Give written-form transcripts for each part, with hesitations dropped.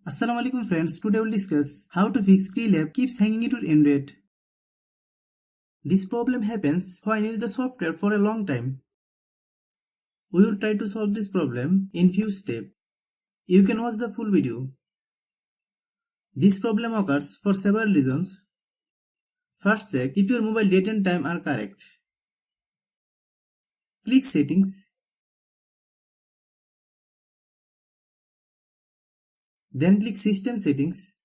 Assalamu alaikum friends, today we'll discuss how to fix Skrill app keeps hanging into Android. This problem happens when you use the software for a long time. We will try to solve this problem in few steps. You can watch the full video. This problem occurs for several reasons. First, check if your mobile date and time are correct. Click Settings. Then click System Settings.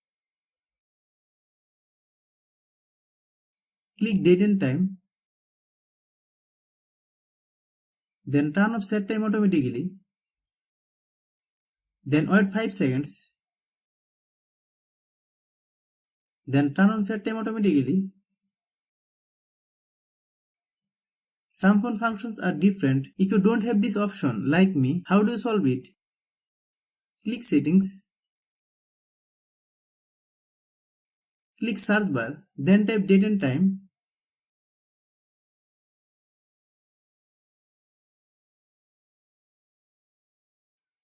Click Date and Time. Then turn off set time automatically. Then wait 5 seconds. Then turn on set time automatically. Some phone functions are different. If you don't have this option, like me, how do you solve it? Click Settings. Click Search bar, then type date and time.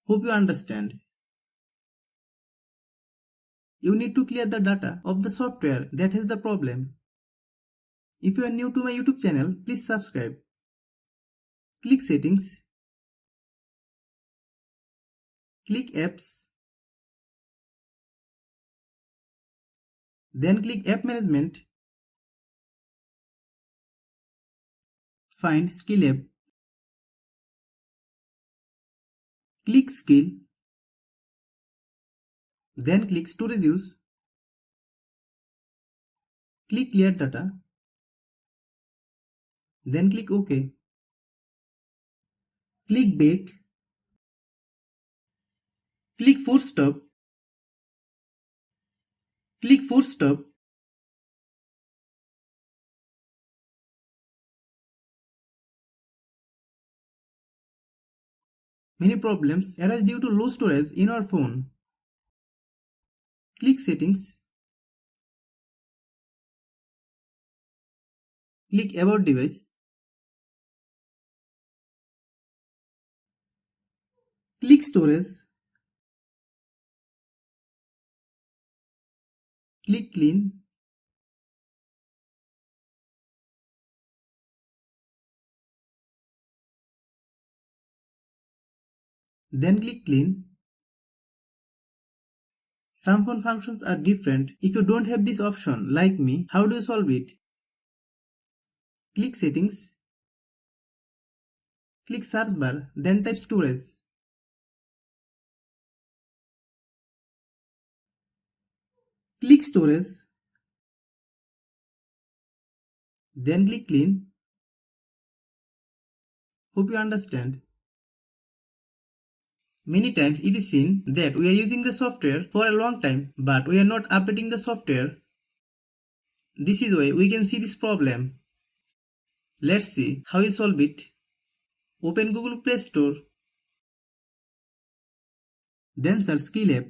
Hope you understand. You need to clear the data of the software that has the problem. If you are new to my YouTube channel, please subscribe. Click Settings. Click Apps. Then click App Management. Find Skrill app. Click Skrill. Then click Storage Use. Click Clear Data. Then click OK. Click Back. Click Force Stop. Click Force Stop. Many problems arise due to low storage in our phone. Click Settings. Click About Device. Click Storage. Click Clean. Then click Clean. Some phone functions are different. If you don't have this option, like me, how do you solve it? Click Settings. Click Search bar, then type Storage. Click Storage. Then click Clean. Hope you understand. Many times it is seen that we are using the software for a long time, but we are not updating the software. This is why we can see this problem. Let's see how you solve it. Open Google Play Store. Then search Skrill app.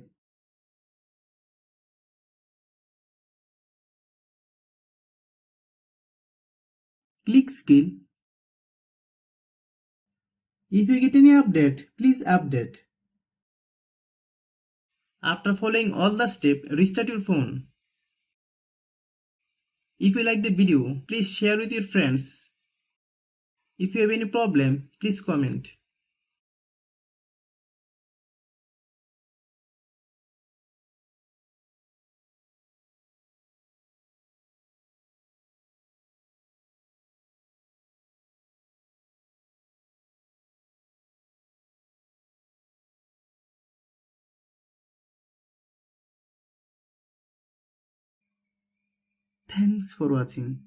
Click Skrill. If you get any update, please update. After following all the steps, restart your phone. If you like the video, please share with your friends. If you have any problem, please comment. Thanks for watching.